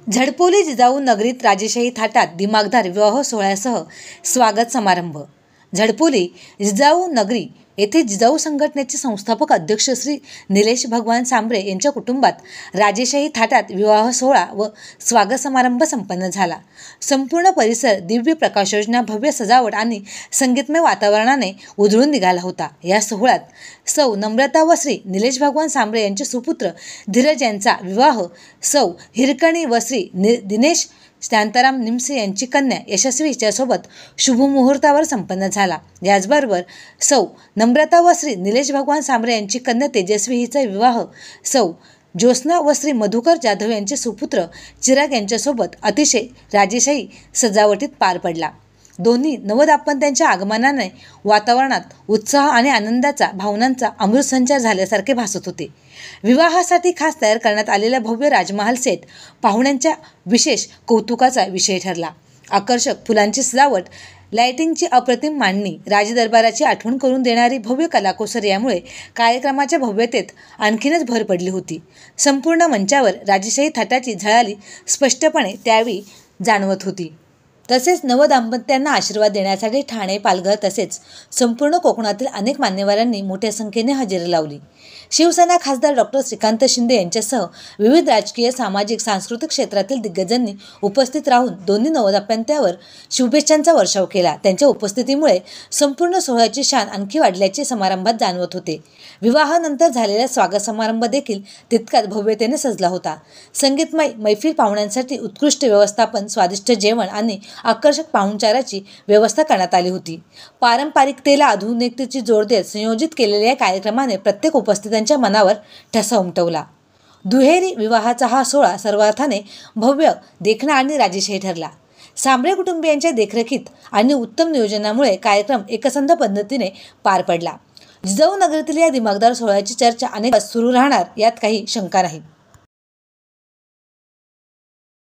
झडपोली जिजाऊ नगरीत राजेशाही थाटात दिमागदार विवाह सोहळ्यासह स्वागत समारंभ। झडपोली जिजाऊ नगरी येथे जिजाऊ संघटनेचे संस्थापक अध्यक्ष श्री निलेश भगवान सांबरे यांच्या कुटुंबात राजेशाही थाटात विवाह सोहळा व स्वागत समारंभ संपन्न झाला। संपूर्ण परिसर दिव्य प्रकाशयोजना, भव्य सजावट आणि संगीतमय वातावरणाने उजळून निघाला होता। या सोहळ्यात सौ नम्रता व श्री निलेश भगवान सांबरे यांचे सुपुत्र धीरज यांचा विवाह, सौ हिरकणी व श्री दिनेश शांताराम निमसे यांची कन्या यशस्वी हिच्यासोबत शुभमुहूर्तावर संपन्न झाला। याचबरोबर सौ नम्रता व श्री निलेश भगवान सांबरे यांची कन्या तेजस्वी हिचा विवाह सौ ज्योत्स्ना व श्री मधुकर जाधव यांचे सुपुत्र चिराग यांच्यासोबत अतिशय राजेशाही सजावटीत पार पडला। दोन्ही नवदाम्पत्यांच्या आगमनाने वातावरणात उत्साह आणि आनंदाचा भावनांचा अमृतसंचार झाल्यासारखे भासत होते। विवाहासाठी खास तयार करण्यात आलेला भव्य राजमहाल सेट पाहुण्यांच्या विशेष कौतुकाचा विषय ठरला। आकर्षक फुलांची सजावट, लाइटिंगची अप्रतिम मांडणी, राजदरबाराची आठवण करून देणारी भव्य कलाकुसर यामुळे कार्यक्रमाच्या भव्यतेत आणखीनच भर पडली होती। संपूर्ण मंचावर राजेशाही थाटाची झळाळी स्पष्टपणे त्यावेळी जाणवत होती। तसेच नवदाम्पत्यांना आशीर्वाद देण्यासाठी ठाणे, पालघर तसेच संपूर्ण कोकणातील अनेक मान्यवरांनी मोठ्या संख्येने हजेरी लावली। शिवसेना खासदार डॉ. श्रीकांत शिंदे यांच्यासह विविध राजकीय, सामाजिक, सांस्कृतिक क्षेत्रातील दिग्गजांनी उपस्थित राहून दोन्ही नवदाम्पत्यांवर शुभेच्छांचा वर्षाव केला। त्यांच्या उपस्थितीमुळे संपूर्ण सोहळ्याची शान आणखी वाढल्याचे समारंभात जाणवत होते। विवाहानंतर झालेला स्वागत समारंभ देखील तितकाच भव्यतेने सजला होता। संगीतमय मैफिल, पाहुण्यांसाठी उत्कृष्ट व्यवस्थापन, स्वादिष्ट जेवण आणि आकर्षक पाहुणचाराची व्यवस्था करण्यात आली होती। पारंपरिकतेला आधुनिकतेची जोड देत संयोजित केलेल्या या कार्यक्रमाने प्रत्येक उपस्थितांच्या मनावर ठसा उमटवला। दुहेरी विवाहाचा हा सोहळा सर्वार्थाने भव्य, देखणा आणि राजेशाही ठरला। सांबरे कुटुंबियांच्या देखरेखीत आणि उत्तम नियोजनामुळे कार्यक्रम एकसंध पद्धतीने पार पडला। जिजाऊ नगरीतील या दिमागदार सोहळ्याची चर्चा अनेक सुरू राहणार यात काही शंका नाही।